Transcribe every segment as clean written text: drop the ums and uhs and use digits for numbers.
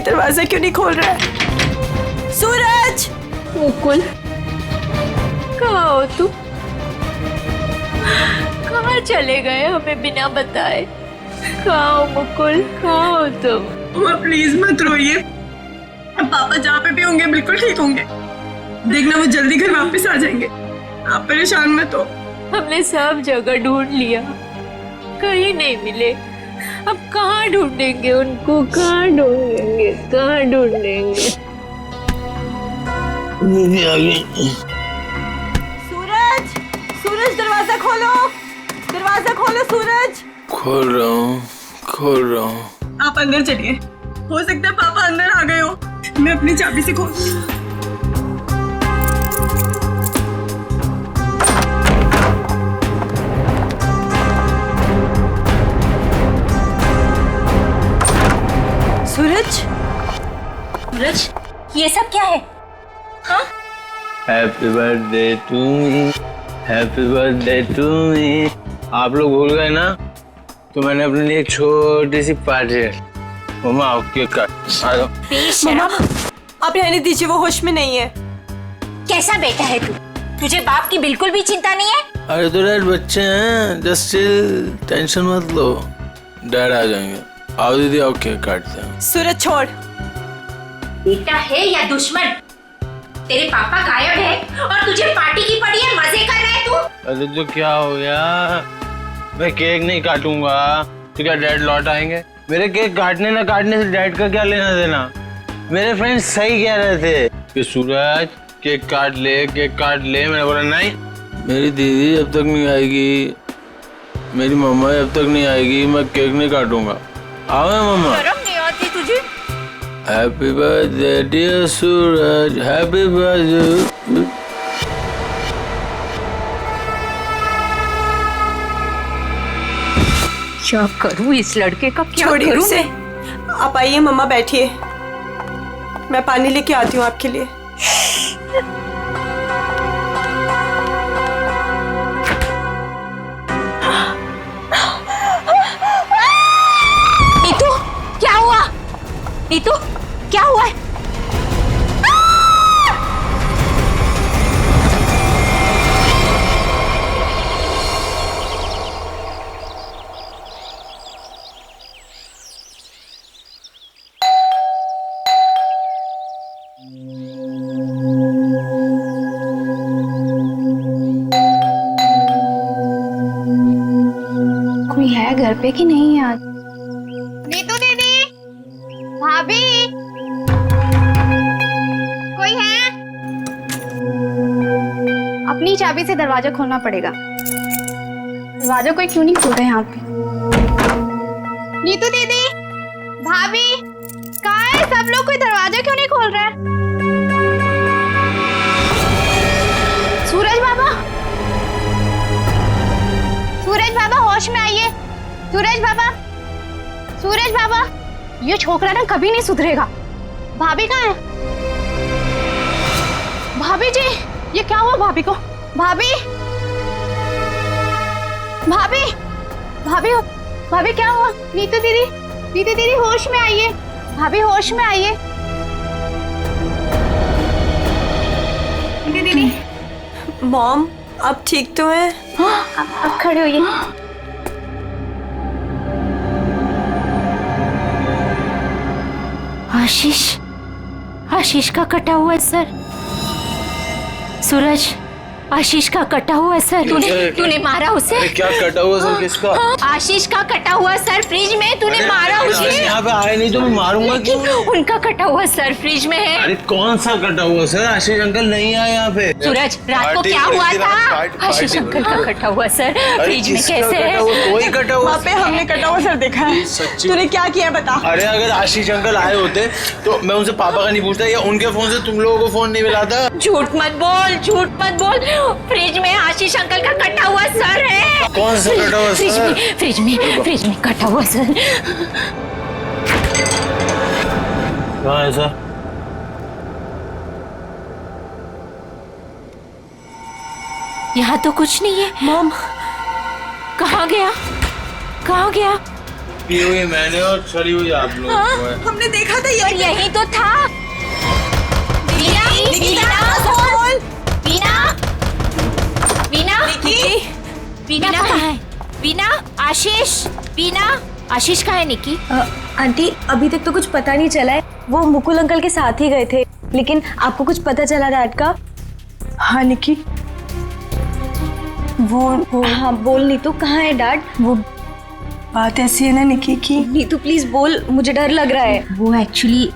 ये दरवाजा क्यों नहीं खोल रहा है? सूरज! मुकुल, कहाँ हो तुम? कहाँ चले गए हमें बिना बताए? कहाँ हो मुकुल, कहाँ हो तुम? प्लीज मत रोइए, अब पापा जहाँ पे भी होंगे बिल्कुल ठीक होंगे। देखना वो जल्दी घर वापस आ जाएंगे, आप परेशान मत हो। हमने सब जगह ढूंढ लिया, कहीं नहीं मिले। अब कहाँ ढूंढेंगे उनको, कहाँ ढूंढेंगे, कहाँ ढूंढेंगे? सूरज! सूरज दरवाजा खोलो, दरवाजा खोलो सूरज! खोल रहा हूँ। आप अंदर चलिए, हो सकता है पापा अंदर आ गए हो। मैं अपनी चाबी से खोलती हूँ। सूरज! सूरज, ये सब क्या है? हाँ? Happy birthday to me, happy birthday to me. आप लोग भूल गए ना, तो मैंने अपने लिए एक छोटी सी पार्टी है। मम्मा आओ केक काट। आ जाओ। मम्मा, आप रहने दीजिए, वो होश में नहीं है। कैसा बेटा है तू? तुझे बाप की बिल्कुल भी चिंता नहीं है? अरे तो डैड बच्चे हैं, जस्ट चिल, टेंशन मत लो, डैड आ जाएंगे। आओ दीदी, आओ केक काटते हैं। सूरज छोड़। बेटा है या दुश्मन? तेरे पापा गायब है और तुझे पार्टी की पड़ी है, मजे कर रहा है तू? अरे तो क्या हो गया, मैं केक नहीं काटूंगा तो क्या डैड लौट आएंगे? मेरे केक काटने ना काटने से डैड का क्या लेना देना? मेरे फ्रेंड्स सही कह रहे थे कि सूरज केक काट ले, केक काट ले। मैंने बोला नहीं, मेरी दीदी जब तक नहीं आएगी, मेरी मम्मा जब तक नहीं आएगी, मैं केक नहीं काटूंगा। आओ मम्मा। शर्म नहीं आती तुझे? हैप्पी बर्थडे डियर सूरज, हैप्पी बर्थडे। क्या करूं इस लड़के का, क्या छोड़िए करूं? उसे। आप आइए मम्मा, बैठिए, मैं पानी लेके आती हूँ आपके लिए। नीतू, क्या हुआ? नीतू, क्या हुआ है? कोई है घर पे कि नहीं आज? नीतू दीदी, भाभी, कोई है? अपनी चाबी से दरवाजा खोलना पड़ेगा। दरवाजा कोई क्यों नहीं खोल रहा है यहाँ पे? नीतू दीदी, भाभी, कहाँ है सब लोग? कोई दरवाजा क्यों नहीं खोल रहा है? सूरज बाबा, सूरज बाबा होश में आइए। सूरज बाबा, सूरज बाबा, ये छोकरा ना कभी नहीं सुधरेगा। भाभी कहाँ है? भाभी जी, ये क्या हुआ भाभी को? भाभी, भाभी, भाभी, भाभी क्या हुआ? नीतू दीदी, नीतू दीदी होश में आइए। भाभी होश में आइए। नीतू दीदी, मॉम, आप ठीक तो हैं? अब खड़े होइए। आशीष, आशीष का कटा हुआ है सर। सूरज, आशीष का कटा हुआ है सर। तूने मारा उसे? अरे क्या कटा हुआ सर? किसका? आशीष का कटा हुआ सर फ्रिज में, तूने मारा उसे? यहाँ पे आए नहीं तो मैं मारूंगा क्यों? उनका कटा हुआ सर फ्रिज में है। अरे कौन सा कटा हुआ सर? आशीष अंकल नहीं आए यहाँ पे। सूरज, रात को क्या हुआ था? आशीष अंकल का कटा हुआ सर फ्रिज में कैसे है? कोई कटा हुआ? वहाँ पे हमने कटा हुआ सर देखा है। सच्ची? तूने क्या किया बता? अरे अगर आशीष अंकल आए होते तो मैं उनसे पापा का नहीं पूछता, या उनके फोन से तुम लोगों को फोन नहीं मिलाता। झूठ मत बोल, झूठ मत बोल। फ्रिज में आशीष अंकल का कटा हुआ सर है। कौन सा कटा हुआ फ्रिज सर? में, फ्रिज में कटा हुआ सर। कहाँ है सर? यहाँ तो कुछ नहीं है। मॉम, कहाँ गया? कहाँ गया? पी हुई मैंने और सड़ी हुई आप लोग को है। हमने देखा था और यही तो था। वीना, वीना, वीना, वीना कहाँ है? वीना, आशीष, वीना, आशीष कहाँ है निकी? आंटी अभी तक तो कुछ पता नहीं चला है। वो मुकुल अंकल के साथ ही गए थे, लेकिन आपको कुछ पता चला डैड का? हाँ निकी, वो हाँ बोल नीतू, कहाँ है डैड? वो बात ऐसी है ना निकी की। नीतू प्लीज बोल, मुझे डर लग रहा है। वो एक्चुअली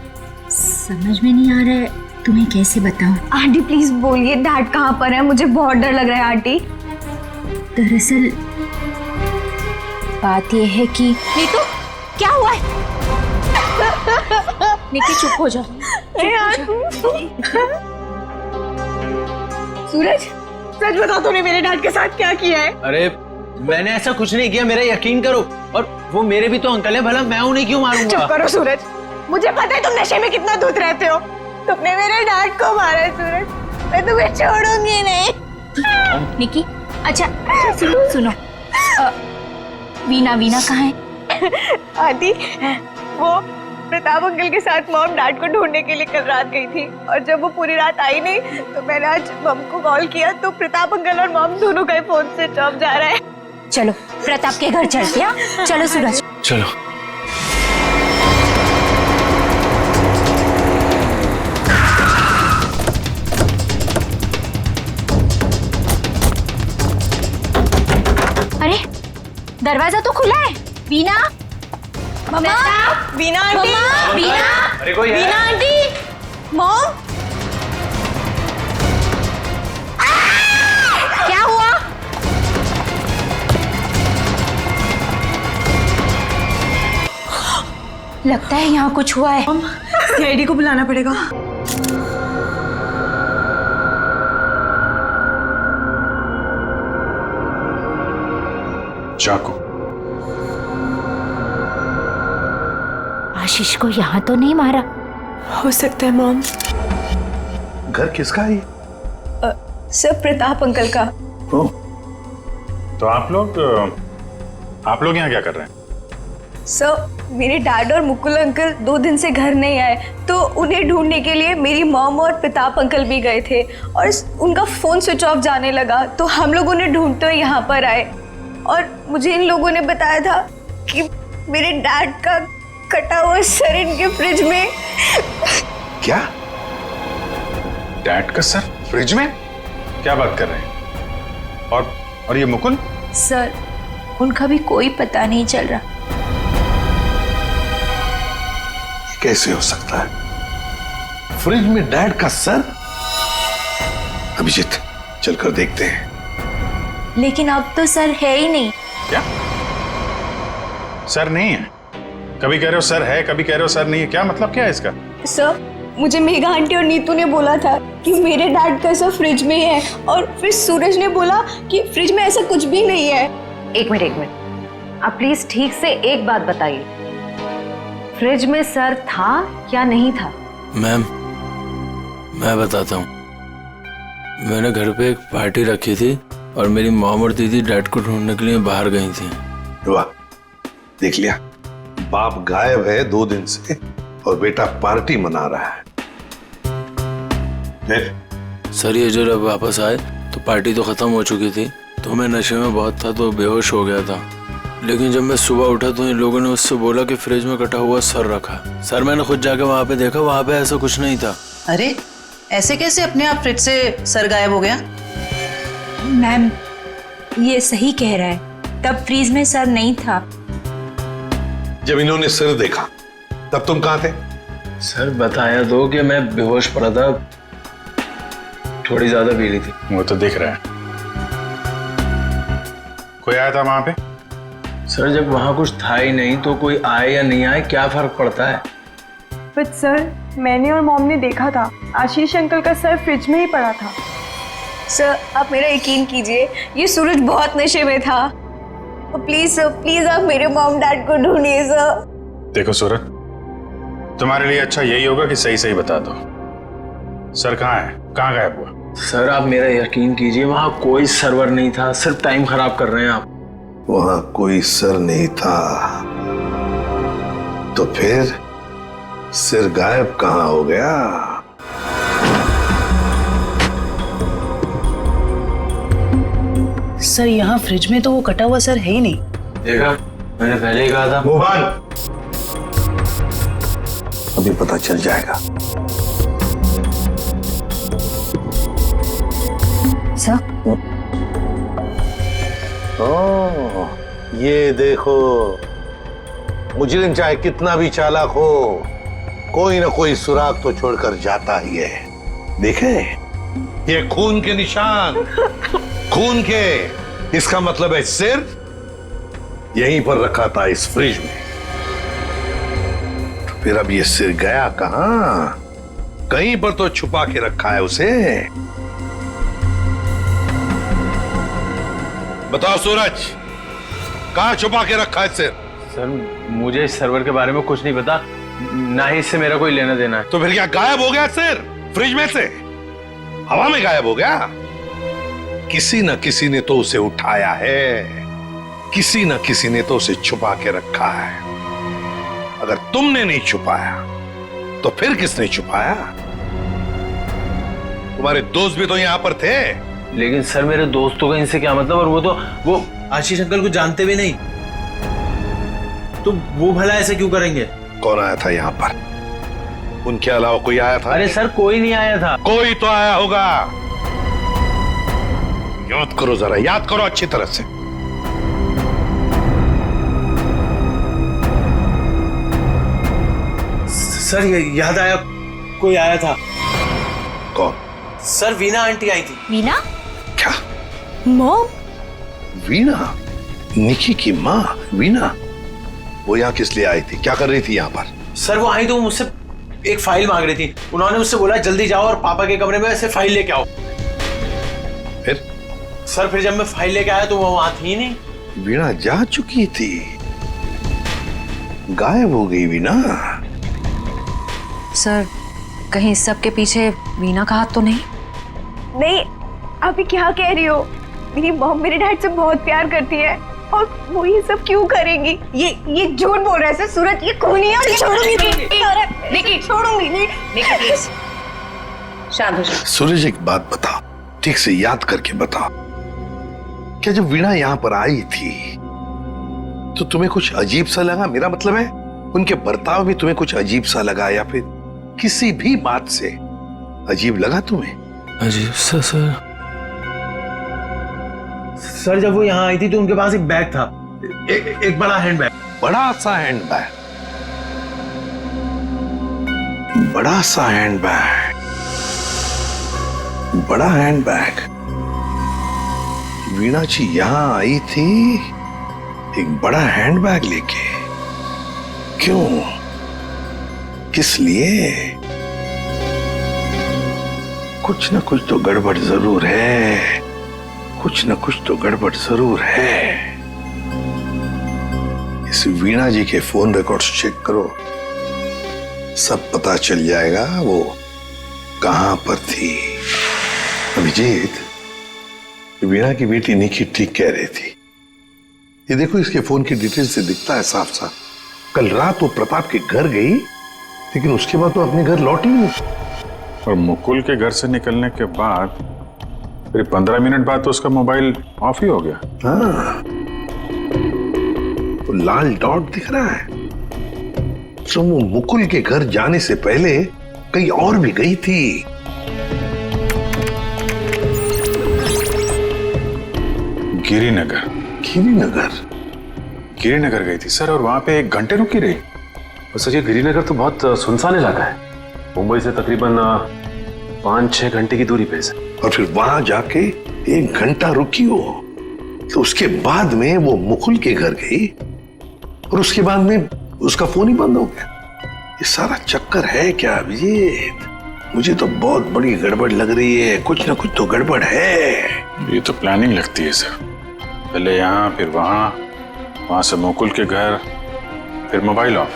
समझ में नहीं आ रहा है, तुम्हें कैसे बताऊं? आंटी प्लीज बोलिए डैड कहाँ पर है, मुझे बहुत डर लग रहा है आंटी। दरअसल बात यह है कि नीतू क्या हुआ है? निकी चुप हो जाओ। सूरज, सच बता तूने मेरे डैड के साथ क्या किया है? अरे मैंने ऐसा कुछ नहीं किया, मेरा यकीन करो। और वो मेरे भी तो अंकल है, भला मैं उन्हें क्यों मारूंगा? चुप करो सूरज, मुझे पता है तुम नशे में कितना दूध रहते हो। तुमने मेरे डैड को मारा है सूरज, मैं तुम्हें छोड़ूंगी नहीं। निकी, अच्छा सुनो, वीना, वीना कहाँ है? आदि, वो प्रताप अंकल के साथ मॉम डैड को ढूंढने के लिए कल रात गई थी, और जब वो पूरी रात आई नहीं तो मैंने आज मॉम को कॉल किया तो प्रताप अंकल और मॉम दोनों का फोन स्विच ऑफ जा रहा है। चलो प्रताप के घर चलते हैं। चलो सूरज। चलो। अरे दरवाजा तो खुला है। वीना, मम्मा, वीना आंटी, वीना, अरे कोई है? Veena aunty, mom. क्या हुआ? लगता है यहाँ कुछ हुआ है। सीआईडी को बुलाना पड़ेगा। चाकू। आशीष को यहाँ तो नहीं मारा? हो सकता है मॉम। घर किसका है? सर प्रताप अंकल का। ओह, तो आप लोग यहाँ क्या कर रहे हैं? सर मेरे डैड और मुकुल अंकल 2 दिन से घर नहीं आए, तो उन्हें ढूंढने के लिए मेरी मॉम और प्रताप अंकल भी गए थे, और उनका फोन स्विच ऑफ जाने लगा तो हम लोग उन्हें ढूंढते हुए यहाँ पर आए, और मुझे इन लोगों ने बताया था कि मेरे डैड का कटा हुआ सर इनके फ्रिज में। क्या? डैड का सर फ्रिज में? क्या बात कर रहे हैं? और ये मुकुल? सर उनका भी कोई पता नहीं चल रहा। कैसे हो सकता है? फ्रिज में डैड का सर? अभिजीत चलकर देखते हैं। लेकिन अब तो सर है ही नहीं। क्या? सर नहीं है? कभी कह रहे हो सर है, कभी कह रहे हो सर नहीं है, क्या मतलब क्या है इसका? सर मुझे मेघा आंटी और नीतू ने बोला था कि मेरे डैड का सर फ्रिज में है, और फिर सूरज ने बोला कि फ्रिज में ऐसा कुछ भी नहीं है। एक मिनट, आप प्लीज ठीक से एक बात बताइए, फ्रिज में सर था या नहीं था? मैम मैं बताता हूँ, मैंने घर पे एक पार्टी रखी थी और मेरी मॉम और दीदी डैड को ढूंढने के लिए बाहर गई थी। वाह, देख लिया, बाप गायब है 2 दिन से और बेटा पार्टी मना रहा है। फिर सर ये जब वापस आए तो पार्टी तो खत्म हो चुकी थी, तो मैं नशे में बहुत था तो बेहोश हो गया था। लेकिन जब मैं सुबह उठा तो इन लोगों ने उससे बोला कि फ्रिज में कटा हुआ सर रखा। सर मैंने खुद जाके वहाँ पे देखा, वहाँ पे ऐसा कुछ नहीं था। अरे ऐसे कैसे अपने आप फ्रिज से सर गायब हो गया? मैम ये सही कह रहा है, तब फ्रीज में सर नहीं था। जब इन्होंने सर देखा तब तुम कहाँ थे? सर बताया तो कि मैं बेहोश पड़ा था, थोड़ी ज्यादा पी ली थी। वो तो दिख रहा है। कोई आया था वहां पे? सर जब वहाँ कुछ था ही नहीं तो कोई आए या नहीं आए क्या फर्क पड़ता है? बट सर मैंने और मॉम ने देखा था आशीष अंकल का सर फ्रिज में ही पड़ा था। सर आप मेरा यकीन कीजिए, ये सूरज बहुत नशे में था। प्लीज सर, प्लीज आप मेरे मॉम डैड को ढूंढिए सर। देखो सूरज, तुम्हारे लिए अच्छा यही होगा कि सही सही बता दो, सर कहाँ है, कहाँ गायब हुआ? सर आप मेरा यकीन कीजिए, वहाँ कोई सर्वर नहीं था, सिर्फ टाइम खराब कर रहे हैं आप। वहां कोई सर नहीं था, तो फिर सिर गायब कहां हो गया? सर यहाँ फ्रिज में तो वो कटा हुआ सर है ही नहीं। देखा, मैंने पहले ही कहा था। मोहन, अभी पता चल जाएगा। सर ओह, ये देखो, मुजरिम चाहे कितना भी चालाक हो, कोई ना कोई सुराग तो छोड़कर जाता ही है। देखे, ये खून के निशान, खून के। इसका मतलब है सिर यहीं पर रखा था, इस फ्रिज में। तो फिर अब ये सिर गया कहां? कहीं पर तो छुपा के रखा है उसे। बताओ सूरज, कहां छुपा के रखा है सिर? सर, मुझे इस सर्वर के बारे में कुछ नहीं पता, ना ही इससे मेरा कोई लेना देना है। तो फिर क्या गायब हो गया सिर फ्रिज में से? हवा में गायब हो गया? किसी न किसी ने तो उसे उठाया है, किसी न किसी ने तो उसे छुपा के रखा है। अगर तुमने नहीं छुपाया तो फिर किसने छुपाया? तुम्हारे दोस्त भी तो यहां पर थे। लेकिन सर, मेरे दोस्तों का इनसे क्या मतलब? और वो आशीष अंकल को जानते भी नहीं, तो वो भला ऐसे क्यों करेंगे? कौन आया था यहां पर? उनके अलावा कोई आया था? अरे सर, कोई नहीं आया था। कोई तो आया होगा। याद करो जरा, याद करो अच्छी तरह से। सर, याद आया, कोई आया था। कौन? सर, वीना आंटी आई थी। वीना? क्या? मॉम? वीना? निकी की माँ वीना? वो यहाँ किस लिए आई थी? क्या कर रही थी यहाँ पर? सर, वो आई तो मुझसे एक फाइल मांग रही थी। उन्होंने मुझसे बोला जल्दी जाओ और पापा के कमरे में ऐसे फाइल लेके आओ। फिर? सर, फिर जब मैं फाइल लेके आया तो वो वहां थी ही नहीं। वीणा जा चुकी थी, गायब हो गई वीणा। सर, कहीं इस सब के पीछे वीना का हाथ तो नहीं? नहीं, आप ये क्या कह रही हो? मेरी मॉम मेरे डैड से बहुत प्यार करती है और वो ये सब क्यों करेंगी? ये झूठ बोल रहा है सर। सूरज, ये खूनी है और ये छोड़ूंगी नहीं। निकी, छोड़ूंगी नहीं। निकी प्लीज शांत हो जाओ। सूरज, एक बात बताओ, ठीक से याद करके बताओ, क्या जब वीणा यहाँ पर आई थी तो तुम्हें कुछ अजीब सा लगा? मेरा मतलब है, उनके बर्ताव में तुम्हें कुछ अजीब सा लगा, या फिर किसी भी बात से अजीब लगा तुम्हें? अजीब सा? सर, जब वो यहाँ आई थी तो उनके पास एक बैग था, एक बड़ा हैंड बैग। बड़ा सा हैंड बैग? बड़ा सा हैंड बैग? बड़ा हैंड बैग? वीणा जी यहां आई थी एक बड़ा हैंड बैग लेके? क्यों? किस लिए? कुछ ना कुछ तो गड़बड़ जरूर है, कुछ ना कुछ तो गड़बड़ जरूर है। इस वीणा जी के फोन रिकॉर्ड्स चेक करो, सब पता चल जाएगा वो कहां पर थी। अभिजीत, वीणा की बेटी निकी ठीक कह रही थी। ये देखो, इसके फोन की डिटेल से दिखता है साफ साफ, कल रात वो प्रताप के घर गई, लेकिन उसके बाद तो अपने घर लौटी नहीं। और मुकुल के घर से निकलने के बाद फिर 15 मिनट बाद तो उसका मोबाइल ऑफ ही हो गया। हाँ, तो लाल डॉट दिख रहा है, तो वो मुकुल के घर जाने से पहले कहीं और भी गई थी। गिरिनगर? गिरिनगर गई थी सर, और वहां पे 1 घंटे रुकी रही। और सर, ये गिरिनगर तो बहुत सुनसान इलाका है, मुंबई से तकरीबन 5-6 घंटे की दूरी पे है। और फिर वहां जाके 1 घंटा रुकी हो, तो उसके बाद में वो मुकुल के घर गई और उसके बाद में उसका फोन ही बंद हो गया। ये सारा चक्कर है क्या अभिजीत? मुझे तो बहुत बड़ी गड़बड़ लग रही है, कुछ ना कुछ तो गड़बड़ है। ये तो प्लानिंग लगती है सर, पहले यहाँ फिर वहां से मुकुल के घर, फिर मोबाइल ऑफ।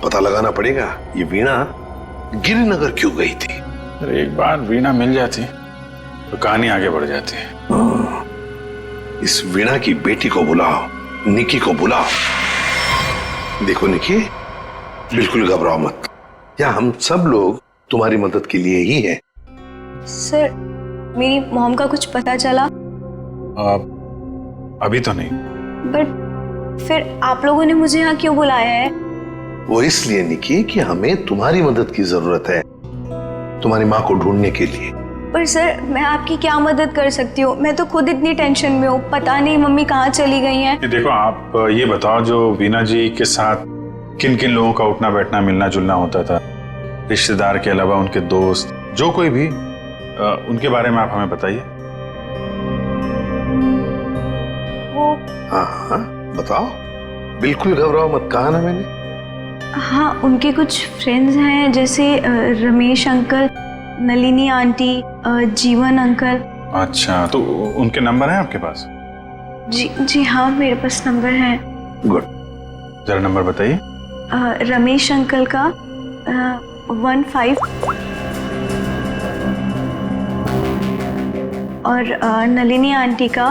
पता लगाना पड़ेगा ये वीणा गिरिनगर क्यों गई थी। अरे एक बार वीणा मिल जाती तो कहानी आगे बढ़ जाती है। इस वीणा की बेटी को बुलाओ, निकी को बुलाओ। देखो निकी, बिल्कुल घबराओ मत, या हम सब लोग तुम्हारी मदद के लिए ही हैं। सर मेरी मॉम का कुछ पता चला? अभी तो नहीं। बट फिर आप लोगों ने मुझे यहाँ क्यों बुलाया है? वो इसलिए निकी कि हमें तुम्हारी मदद की जरूरत है, तुम्हारी माँ को ढूंढने के लिए। पर सर मैं आपकी क्या मदद कर सकती हूँ? मैं तो खुद इतनी टेंशन में हूँ, पता नहीं मम्मी कहाँ चली गई हैं। ये देखो, आप ये बताओ, जो वीना जी के साथ किन किन लोगों का उठना बैठना मिलना जुलना होता था, रिश्तेदार के अलावा उनके दोस्त, जो कोई भी, उनके बारे में आप हमें बताइए। वो हाँ हाँ बताओ, बिल्कुल घबराओ मत, कहा ना मैंने। हाँ, उनके कुछ फ्रेंड्स हैं, जैसे रमेश अंकल, नलिनी आंटी, जीवन अंकल। अच्छा, तो उनके नंबर हैं आपके पास? जी हाँ, मेरे पास नंबर है। गुड, जरा नंबर बताइए। रमेश अंकल का 15 और नलिनी आंटी का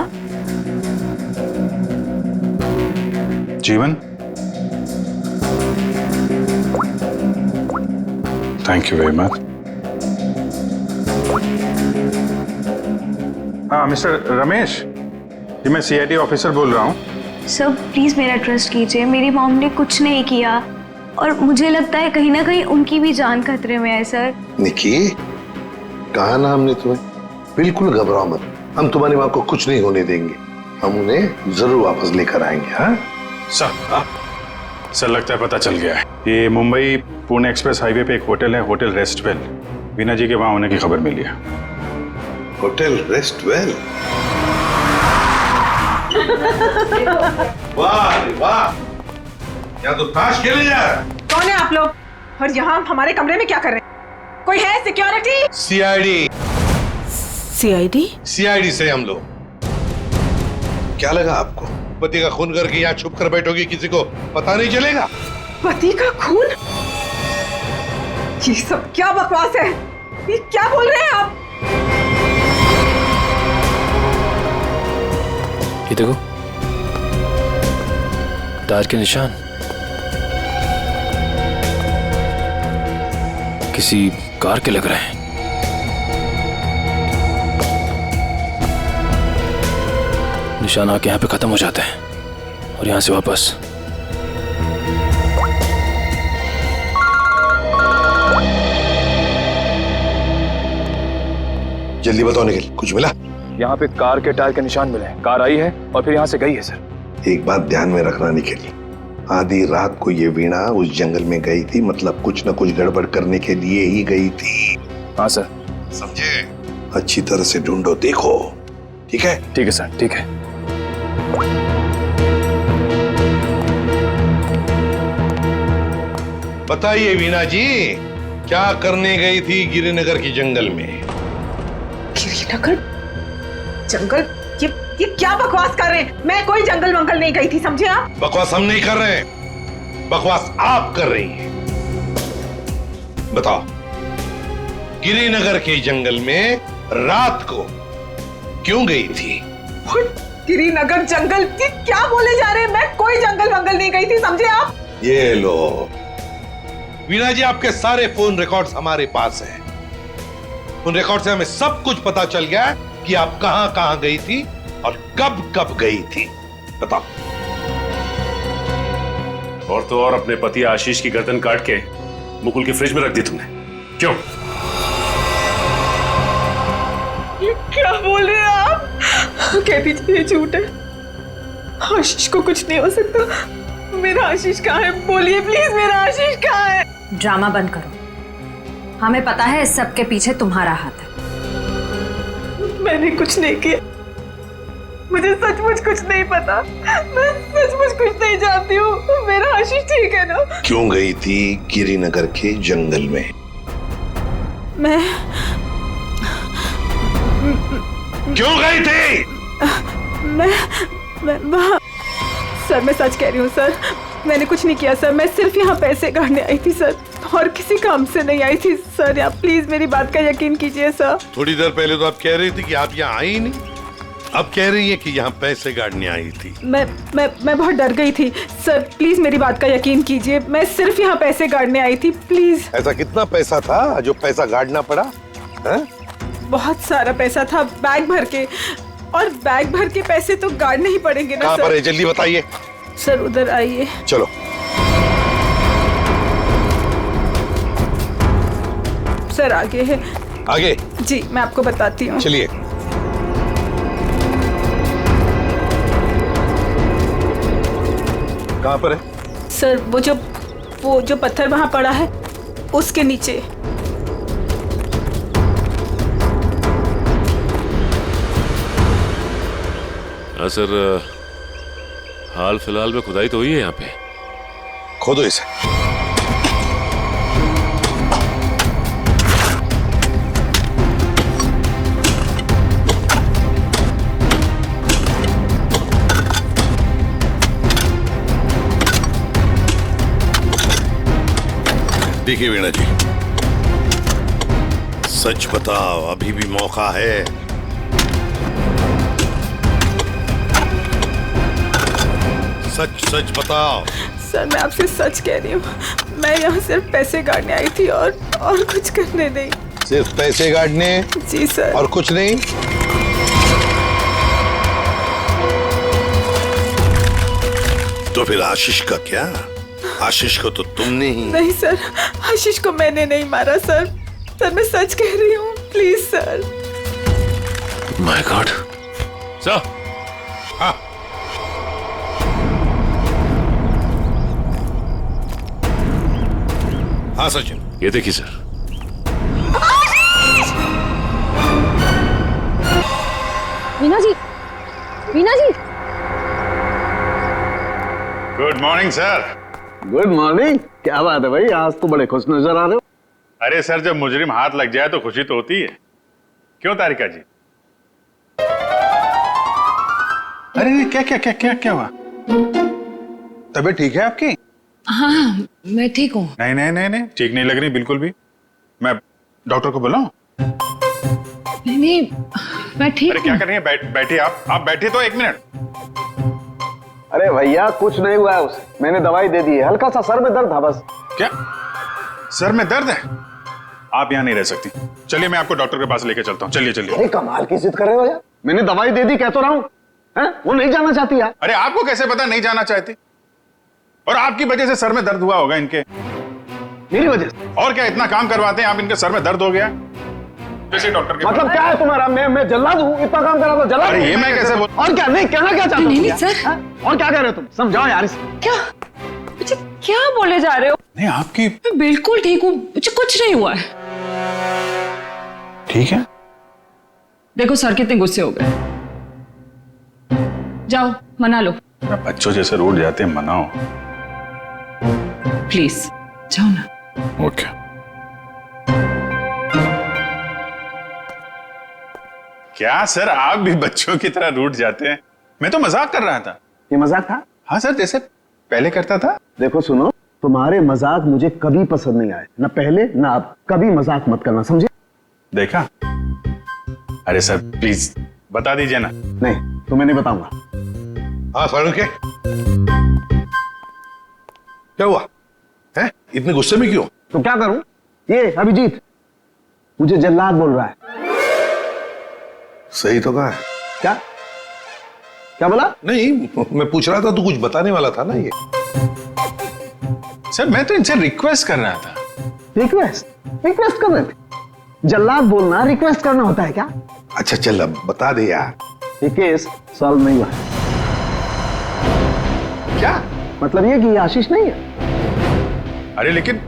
जीवन। Thank you very much. हाँ मिस्टर रमेश, जी मैं CID ऑफिसर बोल रहा हूँ। सर प्लीज मेरा ट्रस्ट कीजिए, मेरी मॉम ने कुछ नहीं किया और मुझे लगता है कहीं ना कहीं उनकी भी जान खतरे में है। सर निकी, कहा ना हमने तुम्हें, बिल्कुल घबराओ मत, हम तुम्हारी माँ को कुछ नहीं होने देंगे, हम उन्हें जरूर वापस लेकर आएंगे। हाँ सर लगता है पता चल गया है। ये मुंबई पुणे एक्सप्रेस हाईवे पे एक होटल है, होटल रेस्टवेल। वीना जी के वहां होने की खबर मिली है। होटल रेस्टवेल? वाह वाह, यहाँ तो ताश खेले जा रहा है। कौन है आप लोग और यहाँ हमारे कमरे में क्या कर रहे हैं? कोई है सिक्योरिटी? CID से हम लोग। क्या लगा आपको, पति का खून करके यहाँ छुप कर बैठोगी, किसी को पता नहीं चलेगा? पति का खून? ये सब क्या बकवास है? ये क्या बोल रहे हैं आप? ये देखो, तार के निशान, किसी कार के लग रहे हैं। निशान आके यहाँ पे खत्म हो जाते हैं और यहाँ से वापस। जल्दी बताओ निखिल, कुछ मिला? यहाँ पे कार के टायर के निशान मिले, कार आई है और फिर यहाँ से गई है सर। एक बात ध्यान में रखना निखिल, आधी रात को ये वीणा उस जंगल में गई थी, मतलब कुछ न कुछ गड़बड़ करने के लिए ही गई थी। हाँ सर। समझे? अच्छी तरह से ढूंढो, देखो। ठीक है? ठीक है सर, ठीक है। बताइए वीणा जी, क्या करने गई थी गिरिनगर के जंगल में? गिरिनगर जंगल? ये क्या बकवास कर रहे हैं? मैं कोई जंगल वंगल नहीं गई थी, समझे आप? बकवास हम नहीं कर रहे हैं, बकवास आप कर रही हैं। बताओ, गिरिनगर के जंगल में रात को क्यों गई थी? गिरिनगर जंगल? ये क्या बोले जा रहे हैं? मैं कोई जंगल वंगल नहीं गई थी, समझे आप? ये लो वीणा जी, आपके सारे फोन रिकॉर्ड्स हमारे पास हैं। उन रिकॉर्ड से हमें सब कुछ पता चल गया कि आप कहां कहां गई थी और कब कब गई थी। बताओ। और तो और अपने पति आशीष की गर्दन काट के मुकुल की फ्रिज में रख दी तुमने, क्यों? ये क्या बोल रहे हैं आप? कह दीजिए ये झूठ है, आशीष को कुछ नहीं हो सकता। मेरा आशीष कहाँ है? बोलिए प्लीज, मेरा आशीष कहाँ है? ड्रामा बंद करो, हमें पता है इस सब के पीछे तुम्हारा हाथ है। मैंने कुछ नहीं किया, मुझे सचमुच कुछ नहीं पता, मैं सचमुच कुछ नहीं जानती हूँ। मेरा आशीष ठीक है ना? क्यों गई थी गिरिनगर के जंगल में? मैं क्यों गई थी? मैं वहाँ, सर मैं सच कह रही हूँ सर, मैंने कुछ नहीं किया सर, मैं सिर्फ यहाँ पैसे काटने आई थी सर, और किसी काम से नहीं आई थी सर। आप प्लीज मेरी बात का यकीन कीजिए सर। थोड़ी देर पहले तो आप कह रही थी कि आप यहाँ आई ही नहीं, अब कह रही है कि यहाँ पैसे गाड़ने आई थी। मैं बहुत डर गई थी सर, प्लीज मेरी बात का यकीन कीजिए, मैं सिर्फ यहाँ पैसे गाड़ने आई थी, प्लीज। ऐसा कितना पैसा था जो पैसा गाड़ना पड़ा है? बहुत सारा पैसा था, बैग भर के, और बैग भर के पैसे तो गाड़ने ही पड़ेंगे ना। कहाँ सर पर है, जल्दी बताइए। सर उधर आइए। चलो। सर आगे है। आगे? जी मैं आपको बताती हूँ। चलिए। कहाँ पर है? सर वो जो पत्थर वहाँ पड़ा है उसके नीचे। हाँ सर, हाल फिलहाल में खुदाई तो हुई है यहाँ पे। खोदो इसे। देखिए वीणा जी, सच बताओ, अभी भी मौका है। सच सच बताओ। सर मैं आपसे सच कह रही हूँ, मैं यहाँ सिर्फ पैसे गाड़ने आई थी और कुछ करने नहीं। सिर्फ पैसे गाड़ने? जी सर। और कुछ नहीं? तो फिर आशीष का क्या? आशीष को तो तुमने ही। नहीं सर, आशीष को मैंने नहीं मारा सर। सर मैं सच कह रही हूँ, please sir. My god. Sir. हाँ। हाँ सचिन। ये देखिए sir. Veena ji, Veena ji. Good morning sir. Good morning. क्या बात है भाई, आज तो बड़े खुश नजर आ रहे हो। अरे सर, जब मुजरिम हाथ लग जाए तो खुशी तो होती है, क्यों तारिका जी? अरे क्या क्या क्या क्या क्या हुआ? तबीयत ठीक है आपकी? हाँ मैं ठीक हूँ। नहीं नहीं नहीं नहीं, ठीक नहीं लग रही बिल्कुल भी। मैं डॉक्टर को बुलाऊं? नहीं मैं ठीक। अरे क्या कर रही है? बैठिए आप बैठिए तो 1 मिनट। अरे भैया कुछ नहीं हुआ है उसे, मैंने दवाई दे दी है, हल्का सा सर में दर्द था बस। क्या सर में दर्द है? आप यहाँ नहीं रह सकती, चलिए मैं आपको डॉक्टर के पास लेके चलता हूँ। चलिए चलिए। अरे कमाल की जिद कर रहे हो यार, मैंने दवाई दे दी, कह तो रहा हूँ। वो नहीं जाना चाहती यार। अरे आपको कैसे पता नहीं जाना चाहती? और आपकी वजह से सर में दर्द हुआ होगा इनके। मेरी वजह से? और क्या, इतना काम करवाते हैं आप, इनके सर में दर्द हो गया। जैसे डॉक्टर के मतलब क्या है तुम्हारा? मैं जल्लाद हूँ, इतना काम करा तो जल्लाद? अरे ये मैं कैसे बोल? और क्या नहीं कहना क्या चाहते हो? नहीं सर। और क्या कह रहे हो तुम? समझाओ यार इसे। क्या मुझे क्या बोले जा रहे हो? नहीं आपकी। मैं बिल्कुल ठीक हूँ, मुझे कुछ नहीं हुआ है। ठीक है। देखो सर कितने गुस्से हो गए, जाओ मना लो। बच्चों जैसे रूठ जाते हैं, मनाओ प्लीज, जाओ ना। ओके। क्या सर, आप भी बच्चों की तरह रूठ जाते हैं? मैं तो मजाक कर रहा था। ये मजाक था? हाँ सर, जैसे पहले करता था। देखो सुनो, तुम्हारे मजाक मुझे कभी पसंद नहीं आए, ना पहले ना अब। कभी मजाक मत करना, समझे? देखा? अरे सर प्लीज बता दीजिए ना। नहीं तो मैं नहीं बताऊंगा। हाँ फारूक के क्या हुआ है? इतने गुस्से में क्यों? तो क्या करूं? ये अभिजीत मुझे जल्लाद बोल रहा है। सही तो कहा। क्या क्या बोला? नहीं, मैं पूछ रहा था, तू कुछ बताने वाला था ना। ये सर मैं तो इनसे रिक्वेस्ट कर रहा था। रिक्वेस्ट कर रहे थे? जल्लाद बोलना रिक्वेस्ट करना होता है क्या? अच्छा चल अब बता दे यार। ये केस सॉल्व नहीं हुआ है। क्या मतलब ये कि आशीष नहीं है? अरे लेकिन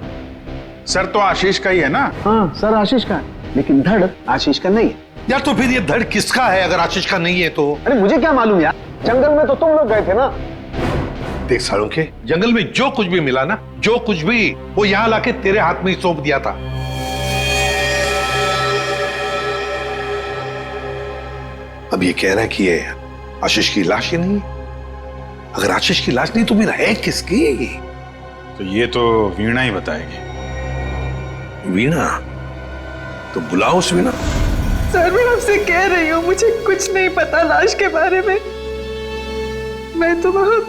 सर तो आशीष का ही है ना। हाँ सर आशीष का है, लेकिन धड़ आशीष का नहीं है। यार तो फिर ये धड़ किसका है अगर आशीष का नहीं है तो? अरे मुझे क्या मालूम यार, जंगल में तो तुम लोग गए थे ना। देख सालों के, जंगल में जो कुछ भी मिला ना, जो कुछ भी, वो यहाँ लाके तेरे हाथ में ही सौंप दिया था। अब ये कह रहा है कि ये आशीष की लाश ही नहीं है। अगर आशीष की लाश नहीं तो फिर है किसकी? तो ये तो वीणा ही बताएगी। वीणा? तो बुलाओ उस वीणा। सर मैं आपसे कह रही हूँ मुझे कुछ नहीं पता लाश के बारे में। मैं तो वहाँ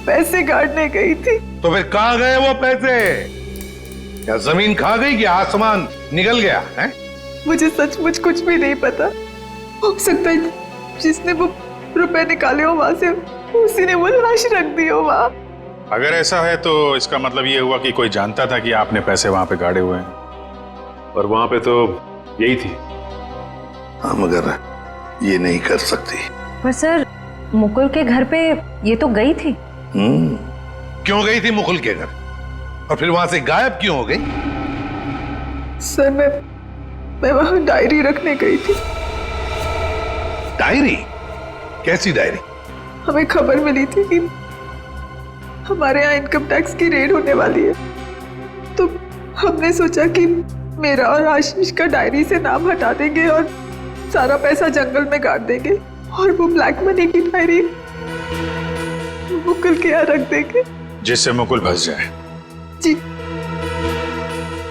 पैसे गाड़ने गई थी। तो फिर कहाँ गए वो पैसे? क्या जमीन खा गई कि आसमान निकल गया है? मुझे सचमुच कुछ भी नहीं पता। हो सकता है जिसने वो रुपए निकाले हो वहां से उसी ने वो लाश रख दी हो वहां। अगर ऐसा है तो इसका मतलब ये हुआ कि कोई जानता था कि आपने पैसे वहां पे गाड़े हुए हैं, और वहां पे तो यही थी। हाँ मगर ये नहीं कर सकती। पर सर मुकुल के घर पे ये तो गई थी। क्यों गई थी मुकुल के घर? और फिर वहां से गायब क्यों हो गई? सर मैं वहां डायरी रखने गई थी। डायरी? कैसी डायरी? हमें खबर मिली थी कि हमारे यहाँ इनकम टैक्स की रेड होने वाली है, तो हमने सोचा कि मेरा और आशीष का डायरी से नाम हटा देंगे और सारा पैसा जंगल में गाड़ देंगे और वो ब्लैक मनी की डायरी मुकुल के यहाँ रख देंगे जिससे मुकुल फंस जाए। जी।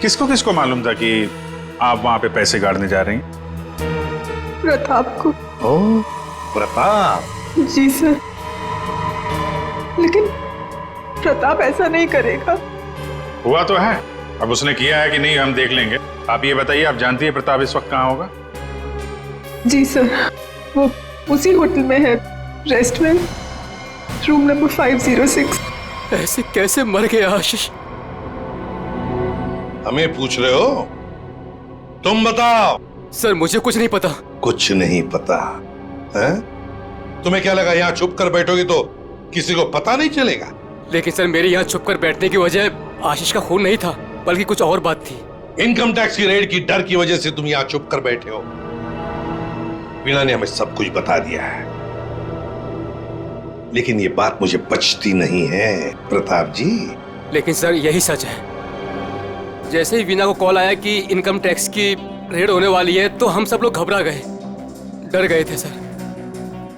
किसको किसको मालूम था कि आप वहां पे पैसे गाड़ने जा रही हैं? प्रताप को। ओह प्रताप। जी सर, लेकिन प्रताप ऐसा नहीं करेगा। हुआ तो है, अब उसने किया है कि नहीं हम देख लेंगे। आप ये बताइए, आप जानती है प्रताप इस वक्त कहाँ होगा? जी सर, वो उसी होटल में है, रेस्टोरेंट, रूम नंबर 506। ऐसे कैसे मर गया आशीष? हमें पूछ रहे हो? तुम बताओ। सर मुझे कुछ नहीं पता। कुछ नहीं पता है? तुम्हें क्या लगा यहाँ छुप कर बैठोगे तो किसी को पता नहीं चलेगा? लेकिन सर मेरे यहाँ छुप कर बैठने की वजह आशीष का खून नहीं था, बल्कि कुछ और बात थी। इनकम टैक्स की रेड की डर की वजह से तुम यहाँ छुप कर बैठे हो। वीणा ने हमें सब कुछ बता दिया है, लेकिन ये बात मुझे पचती नहीं है प्रताप जी। लेकिन सर यही सच है। जैसे ही वीणा को कॉल आया कि इनकम टैक्स की रेड होने वाली है तो हम सब लोग घबरा गए, डर गए थे सर।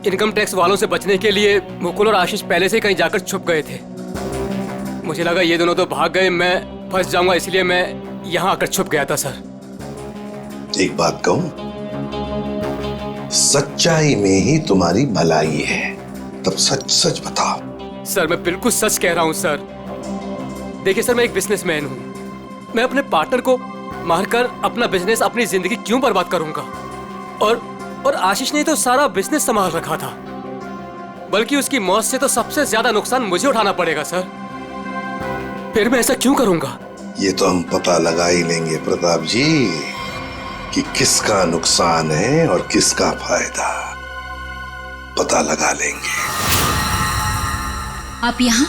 इनकम टैक्स वालों से बचने के लिए मुकुल और आशीष पहले से कहीं जाकर छुप गए थे। मुझे लगा ये दोनों तो भाग गए, मैं फंस जाऊंगा, इसलिए मैं यहाँ आकर छुप गया था सर। एक बात कहूं, सच्चाई में ही तुम्हारी भलाई है, तब सच सच बताओ। सर मैं बिल्कुल सच कह रहा हूँ सर। देखिए सर, मैं एक बिजनेसमैन हूँ। मैं अपने पार्टनर को मारकर अपना बिजनेस, अपनी जिंदगी क्यों बर्बाद करूंगा? और आशीष ने तो सारा बिजनेस संभाल रखा था, बल्कि उसकी मौत से तो सबसे ज्यादा नुकसान मुझे उठाना पड़ेगा सर। फिर मैं ऐसा क्यों करूंगा? ये तो हम पता लगा ही लेंगे प्रताप जी कि किसका नुकसान है और किसका फायदा, पता लगा लेंगे। आप यहाँ?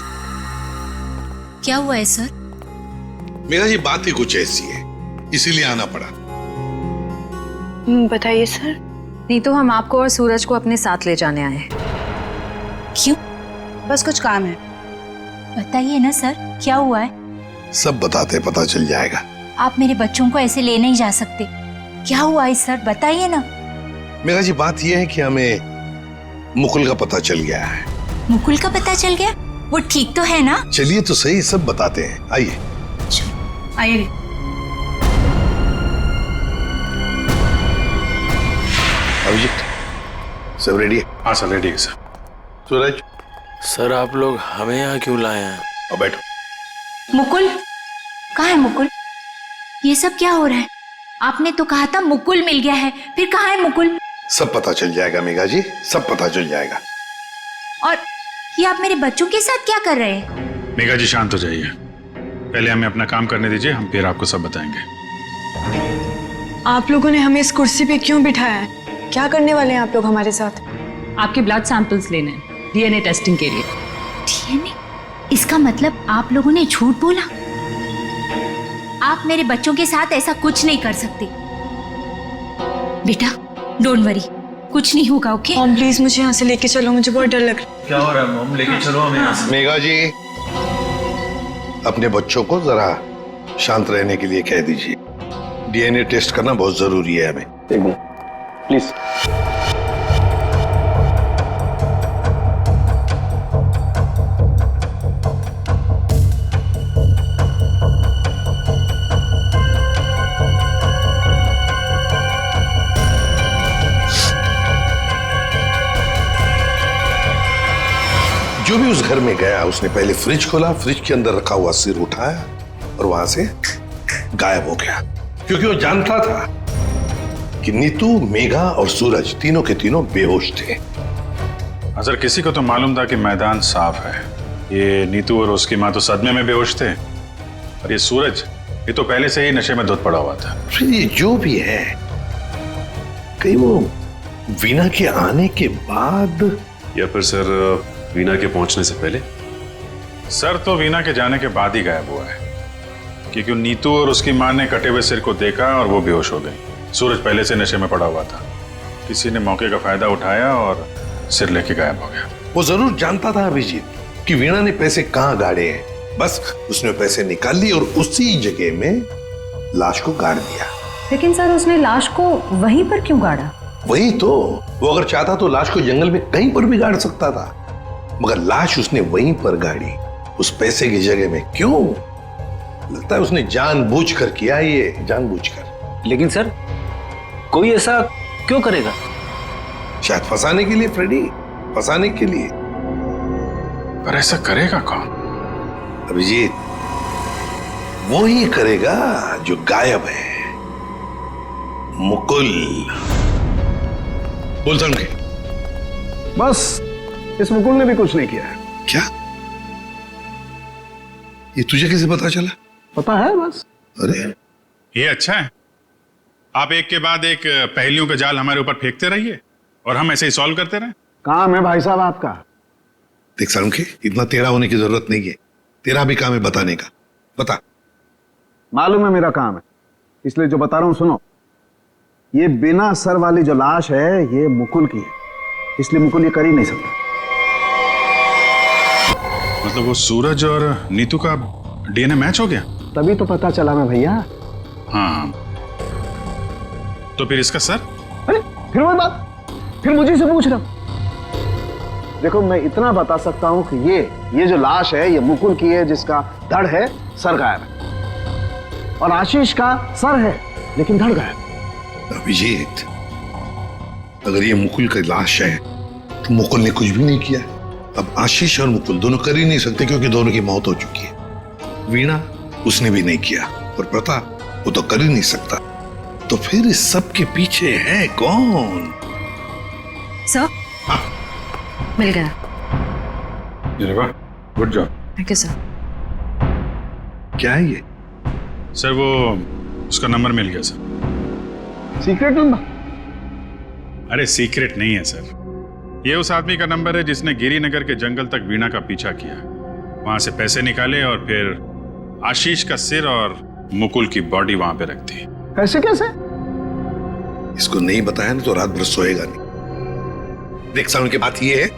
क्या हुआ है सर? मेरा ये बात ही कुछ ऐसी है, इसीलिए आना पड़ा। बताइए सर। नहीं तो हम आपको और सूरज को अपने साथ ले जाने आए हैं। क्यों? बस कुछ काम है। बताइए ना सर, क्या हुआ है? सब बताते पता चल जाएगा। आप मेरे बच्चों को ऐसे ले नहीं जा सकते। क्या हुआ है सर, बताइए ना। मेरा जी बात यह है कि हमें मुकुल का पता चल गया है। मुकुल का पता चल गया? वो ठीक तो है ना? चलिए तो सही, सब बताते हैं, आइए। आइए। अभिजीत सब रेडी है? हाँ सर रेडी है सर। सूरज। सर आप लोग हमें यहाँ क्यों लाए हैं? और बैठो। मुकुल कहाँ है? मुकुल, ये सब क्या हो रहा है? आपने तो कहा था मुकुल मिल गया है, फिर कहाँ है मुकुल? सब पता चल जाएगा मेघा जी, सब पता चल जाएगा। और ये आप मेरे बच्चों के साथ क्या कर रहे हैं? मेघा जी शांत हो जाइए, पहले हमें अपना काम करने दीजिए, हम फिर आपको सब बताएंगे। आप लोगों ने हमें इस कुर्सी पे क्यों बिठाया है? क्या करने वाले हैं आप लोग हमारे साथ? आपके ब्लड सैंपल्स लेने हैं डीएनए टेस्टिंग के लिए। डीएनए? इसका मतलब आप लोगों ने झूठ बोला? आप मेरे बच्चों के साथ ऐसा कुछ नहीं कर सकते। बेटा डोंट वरी, कुछ नहीं होगा, ओके? मॉम प्लीज मुझे यहाँ से लेके चलो, मुझे बहुत डर लग रहा है। क्या हो रहा है मॉम? लेके चलो हमें यहाँ से। मेघा जी अपने बच्चों को जरा शांत रहने के लिए कह दीजिए। डीएनए टेस्ट करना बहुत जरूरी है हमें। प्लीज। उस घर में गया उसने पहले फ्रिज खोला, फ्रिज के अंदर रखा हुआ सिर उठाया और वहां से गायब हो गया, क्योंकि वो जानता था कि नीतू, मेघा और सूरज तीनों के तीनों बेहोश थे। अगर किसी को तो मालूम था कि मैदान साफ है। ये नीतू और उसकी माँ तो सदमे में बेहोश थे, और ये सूरज, ये तो पहले से ही नशे में धुत पड़ा हुआ था। फिर ये जो भी है, कहीं वो वीना के आने के बाद, या फिर सर वीना के पहुंचने से पहले? सर तो वीना के जाने के बाद ही गायब हुआ है, क्योंकि नीतू और उसकी माँ ने कटे हुए सिर को देखा और वो बेहोश हो गई। सूरज पहले से नशे में पड़ा हुआ था, किसी ने मौके का फायदा उठाया और सिर लेके गायब हो गया। वो जरूर जानता था अभिजीत कि वीणा ने पैसे कहाँ गाड़े हैं, बस उसने पैसे निकाल लिए और उसी जगह में लाश को गाड़ दिया। लेकिन सर उसने लाश को वहीं पर क्यों गाड़ा? वही तो, वो अगर चाहता तो लाश को जंगल में कहीं पर भी गाड़ सकता था, मगर लाश उसने वहीं पर गाड़ी, उस पैसे की जगह में। क्यों? लगता है उसने जानबूझकर किया, ये जानबूझकर। लेकिन सर कोई ऐसा क्यों करेगा? शायद फंसाने के लिए फ्रेडी, फंसाने के लिए। पर ऐसा करेगा कौन? अभिजीत, वो ही करेगा जो गायब है, मुकुल। बोलता हूं बस इस मुकुल ने भी कुछ नहीं किया है। क्या? ये तुझे कैसे पता चला? पता है बस। अरे ये अच्छा है, आप एक के बाद एक पहेलियों का जाल हमारे ऊपर फेंकते रहिए और हम ऐसे ही सॉल्व करते रहे। काम है भाई साहब आपका। देख सालुंखे, इतना टेढ़ा होने की जरूरत नहीं है, तेरा भी काम है बताने का। बता। मालूम है मेरा काम है, इसलिए जो बता रहा हूं सुनो। ये बिना सर वाली जो लाश है ये मुकुल की है, इसलिए मुकुल ये कर ही नहीं सकता। मतलब वो सूरज और नीतू का डीएनए मैच हो गया? तभी तो पता चला ना भैया। हाँ, तो फिर इसका सर? अरे फिर वही बात, फिर मुझे से पूछ रहा। देखो मैं इतना बता सकता हूं कि ये जो लाश है ये मुकुल की है, जिसका धड़ है, सर गायब है। और आशीष का सर है लेकिन धड़ गायब। अभिजीत, अगर ये मुकुल की लाश है तो मुकुल ने कुछ भी नहीं किया। अब आशीष और मुकुल दोनों कर ही नहीं सकते, क्योंकि दोनों की मौत हो चुकी है। वीणा, उसने भी नहीं किया, और प्रताप, वो तो कर ही नहीं सकता। तो फिर इस सब के पीछे है कौन? सर मिल गया। Good job. Thank you sir. क्या है ये? सर वो उसका नंबर मिल गया सर। Secret number? अरे सीक्रेट नहीं है सर, ये उस आदमी का नंबर है जिसने गिरिनगर के जंगल तक वीणा का पीछा किया, वहां से पैसे निकाले और फिर आशीष का सिर और मुकुल की बॉडी वहां पे रख दी। ऐसे कैसे? इसको नहीं बताया ना तो रात भर सोएगा नहीं। देख साउंड की बात यह है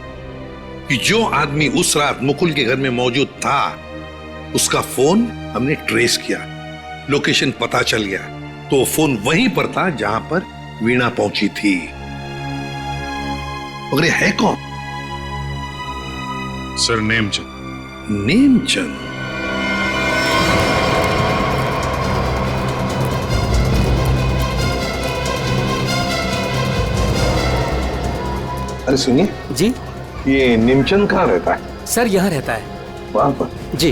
कि जो आदमी उस रात मुकुल के घर में मौजूद था, उसका फोन हमने ट्रेस किया, लोकेशन पता चल गया, तो वो फोन वहीं पर था जहां पर वीणा पहुंची थी। मगर ये है कौन? सर नेमचंद। नेमचंद? अरे सुनिए जी, ये नेमचंद कहाँ रहता है? सर यहाँ रहता है। वहां पर? जी।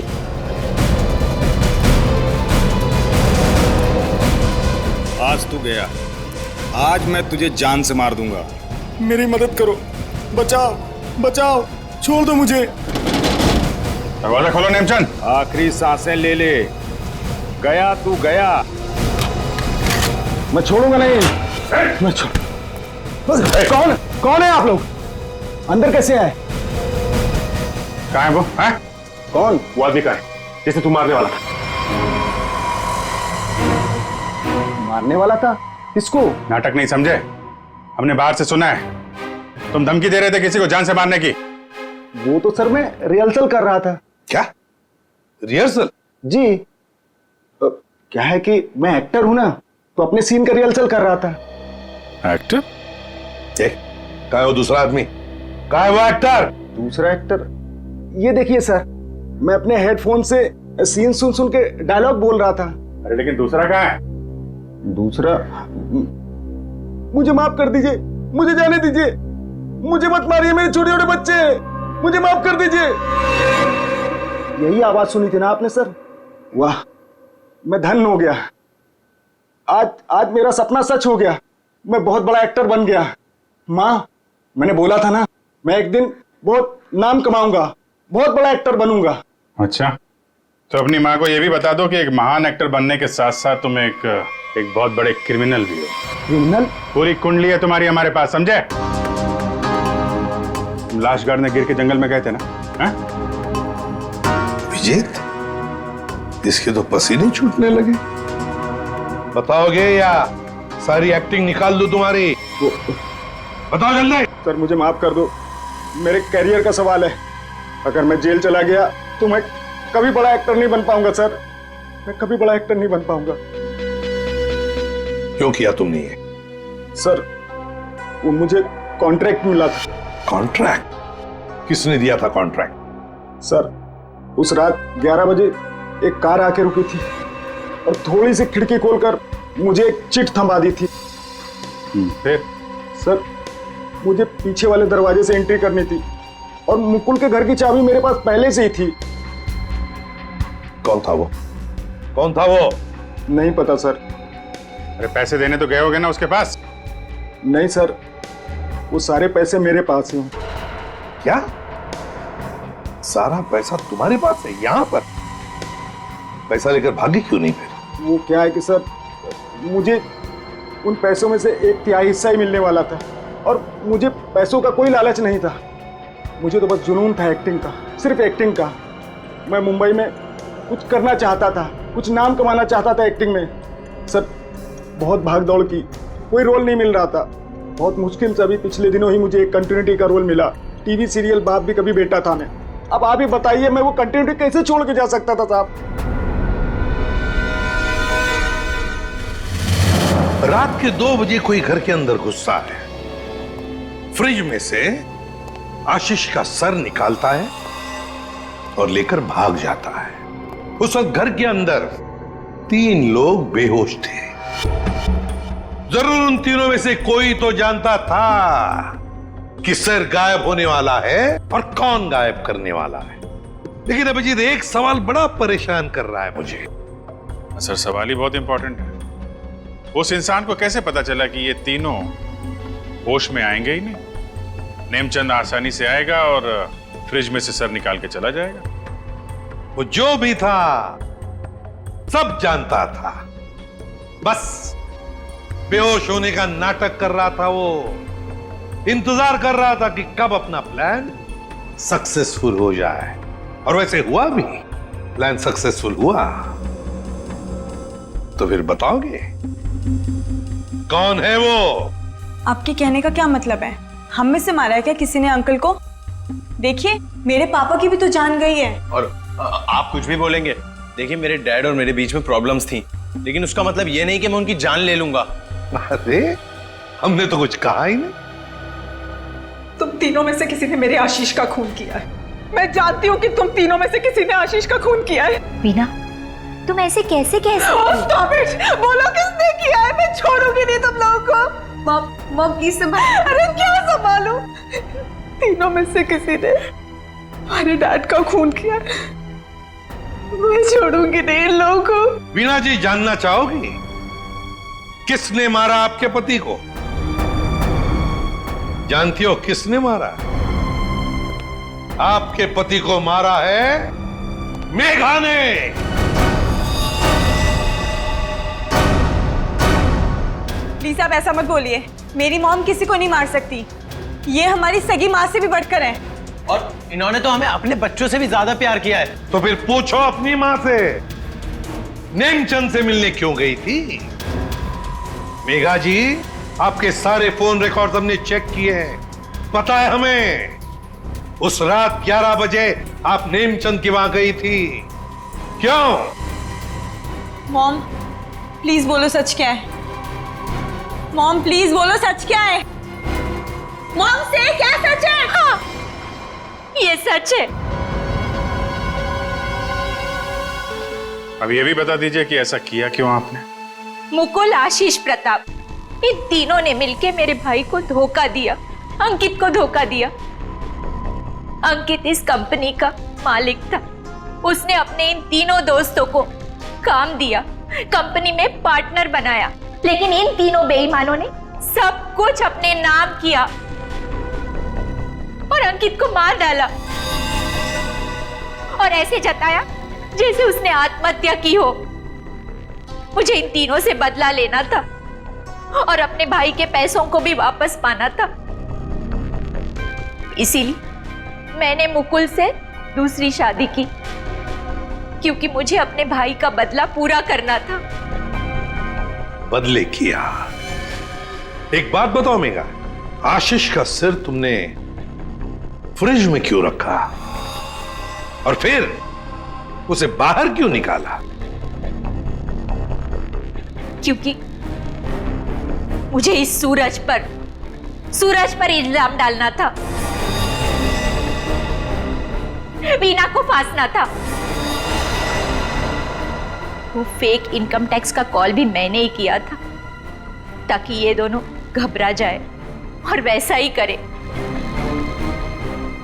आज तू गया, आज मैं तुझे जान से मार दूंगा। मेरी मदद करो, बचाओ बचाओ, छोड़ दो मुझे। दरवाजा खोलो नेमचंद। आखिरी सांसें ले ले, गया तू गया। मैं छोड़ूंगा नहीं। मैं कौन है आप लोग? अंदर कैसे आए? कहाँ है वो? है? कौन? वो आदमी कहाँ है जिसे तू मारने वाला था? मारने वाला था? किसको? नाटक नहीं समझे, हमने बाहर से सुना है तुम धमकी दे रहे थे किसी को जान से मारने की। वो तो सर मैं रिहर्सल कर रहा था। क्या रिहर्सल? जी, क्या है कि मैं एक्टर हूं ना, तो अपने सीन का रिहर्सल कर रहा था। एक्टर? कहाँ है वो दूसरा आदमी? कहाँ है वो एक्टर? दूसरा एक्टर? ये देखिए सर, मैं अपने हेडफोन से सीन सुन सुन के डायलॉग बोल रहा था। अरे लेकिन दूसरा कहाँ है? दूसरा? मुझे माफ कर दीजिए, मुझे जाने दीजिए, मुझे मत मारिए, मेरे छोटे छोटे बच्चे। मुझे माफ कर दीजिए। यही आवाज सुनी थी ना आपने सर? वाह, मैं धन्य हो गया। आज मेरा सपना सच हो गया। मैं बहुत बड़ा एक्टर बन गया। माँ, मैंने बोला था ना, मैं एक दिन बहुत नाम कमाऊंगा, बहुत बड़ा एक्टर बनूंगा। अच्छा, तो अपनी माँ को ये भी बता दो कि एक महान एक्टर बनने के साथ साथ तुम एक बहुत बड़े क्रिमिनल भी हो। क्रिमिनल? पूरी कुंडली है तुम्हारी हमारे पास, समझे? तुम लाश गाड़ने गिर के जंगल में गए थे ना? हाँ? विजेत, इसके तो पसीने छूटने लगे। बताओगे या सारी एक्टिंग निकाल दूं तुम्हारी? बताओ जल्दी। सर मुझे माफ कर दो, मेरे कैरियर का सवाल है। अगर मैं जेल चला गया तो मैं कभी बड़ा एक्टर नहीं बन पाऊंगा सर, मैं कभी बड़ा एक्टर नहीं बन पाऊंगा। क्यों किया तुमने ये? सर वो मुझे कॉन्ट्रैक्ट मिला था। कॉन्ट्रैक्ट? किसने दिया था कॉन्ट्रैक्ट? सर उस रात 11 बजे एक कार आके रुकी थी और थोड़ी सी खिड़की खोलकर मुझे एक चिट थमा दी थी। फिर? सर मुझे पीछे वाले दरवाजे से एंट्री करनी थी और मुकुल के घर की चाबी मेरे पास पहले से ही थी। कौन था वो? कौन था वो? नहीं पता सर। अरे पैसे देने तो गए होगे ना उसके पास? नहीं सर, वो सारे पैसे मेरे पास हैं। क्या? सारा पैसा तुम्हारे पास है? यहाँ पर पैसा लेकर भागी क्यों नहीं फिर? वो क्या है कि सर, मुझे उन पैसों में से 1/3 हिस्सा ही मिलने वाला था और मुझे पैसों का कोई लालच नहीं था। मुझे तो बस जुनून था एक्टिंग का, सिर्फ एक्टिंग का। मैं मुंबई में कुछ करना चाहता था, कुछ नाम कमाना चाहता था एक्टिंग में। सर बहुत भाग दौड़ की, कोई रोल नहीं मिल रहा था। बहुत मुश्किल से अभी पिछले दिनों ही मुझे एक कंटिन्यूटी का रोल मिला। टीवी सीरियल बाप भी कभी बेटा था मैं। अब आप ही बताइए, मैं वो कंटिन्यूटी कैसे छोड़ के जा सकता था साहब? रात के 2 बजे कोई घर के अंदर घुसता है, फ्रिज में से आशीष का सर निकालता है और लेकर भाग जाता है। उस वक्त घर के अंदर 3 लोग बेहोश थे। जरूर उन तीनों में से कोई तो जानता था कि सर गायब होने वाला है और कौन गायब करने वाला है। लेकिन अभिजीत, एक सवाल बड़ा परेशान कर रहा है मुझे। सर सवाल ही बहुत इंपॉर्टेंट है। उस इंसान को कैसे पता चला कि ये तीनों होश में आएंगे ही नहीं? नेमचंद आसानी से आएगा और फ्रिज में से सर निकाल के चला जाएगा। वो जो भी था सब जानता था, बस बेहोश होने का नाटक कर रहा था। वो इंतजार कर रहा था कि कब अपना प्लान सक्सेसफुल हो जाए, और वैसे हुआ भी। प्लान सक्सेसफुल हुआ। तो फिर बताओगे कौन है वो? आपके कहने का क्या मतलब है? हम में से मारा है क्या किसी ने अंकल को? देखिए, मेरे पापा की भी तो जान गई है। और आप कुछ भी बोलेंगे। देखिए, मेरे डैड और मेरे बीच में प्रॉब्लम्स थी, लेकिन उसका मतलब ये नहीं कि मैं उनकी जान ले लूंगा। अरे हमने तो कुछ कहा ही नहीं। तुम तीनों में से किसी ने मेरे आशीष का खून किया है। मैं जानती हूँ कि तुम तीनों में से किसी ने आशीष का खून किया है। वीना, तुम ऐसे कैसे कह सकती हो? Stop it! बोलो किसने किया है? मैं छोड़ूंगी नहीं तुम लोगों को। मॉम प्लीज संभाल। अरे क्या संभालूं? तीनों में से किसी ने हमारे डैड का खून किया। मैं छोड़ूंगी नहीं इन लोगों को। वीणा जी, जानना चाहोगी किसने मारा आपके पति को? जानती हो किसने मारा? आपके पति को मारा है मेघा ने। प्लीज आप ऐसा मत बोलिए। मेरी मॉम किसी को नहीं मार सकती। ये हमारी सगी माँ से भी बढ़कर है। और इन्होंने तो हमें अपने बच्चों से भी ज्यादा प्यार किया है। तो फिर पूछो अपनी माँ से, नेमचंद से मिलने क्यों गई थी? मेघा जी, आपके सारे फोन रिकॉर्ड हमने चेक किए हैं। पता है हमें उस रात 11 बजे आप नेमचंद की वहां गई थी। क्यों? मॉम प्लीज बोलो सच क्या है। मॉम प्लीज बोलो सच क्या है। मॉम से क्या सच है? हाँ, ये सच है। अब ये भी बता दीजिए कि ऐसा किया क्यों आपने? मुकुल, आशीष, प्रताप, इन तीनों ने मिलके मेरे भाई को धोखा दिया, अंकित को धोखा दिया। अंकित इस कंपनी का मालिक था। उसने अपने इन तीनों दोस्तों को काम दिया, कंपनी में पार्टनर बनाया, लेकिन इन तीनों बेईमानों ने सब कुछ अपने नाम किया और अंकित को मार डाला और ऐसे जताया जैसे उसने आत्महत्या की हो। मुझे इन तीनों से बदला लेना था और अपने भाई के पैसों को भी वापस पाना था। इसीलिए मैंने मुकुल से दूसरी शादी की, क्योंकि मुझे अपने भाई का बदला पूरा करना था। बदले किया। एक बात बताओ मेघा, आशीष का सिर तुमने फ्रिज में क्यों रखा और फिर उसे बाहर क्यों निकाला? क्योंकि मुझे इस सूरज पर इल्जाम डालना था, वीना को फांसना था। वो फेक इनकम टैक्स का कॉल भी मैंने ही किया था, ताकि ये दोनों घबरा जाए और वैसा ही करे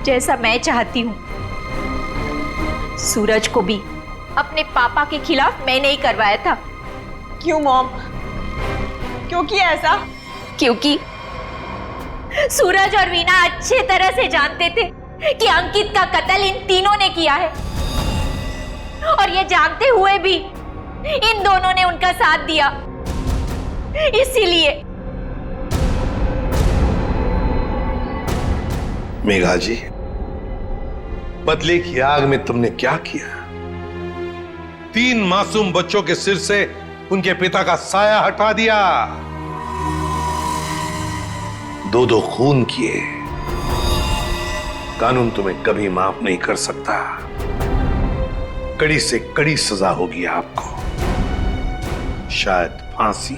जैसा मैं चाहती हूं। सूरज को भी अपने पापा के खिलाफ मैंने ही करवाया था। क्यों मॉम? क्यों किया ऐसा? क्योंकि सूरज और वीना अच्छे तरह से जानते थे कि अंकित का कत्ल इन तीनों ने किया है, और ये जानते हुए भी इन दोनों ने उनका साथ दिया। इसीलिए मेघा जी, बदले की आग में तुमने क्या किया? 3 मासूम बच्चों के सिर से उनके पिता का साया हटा दिया, 2 खून किए। कानून तुम्हें कभी माफ नहीं कर सकता। कड़ी से कड़ी सजा होगी आपको, शायद फांसी।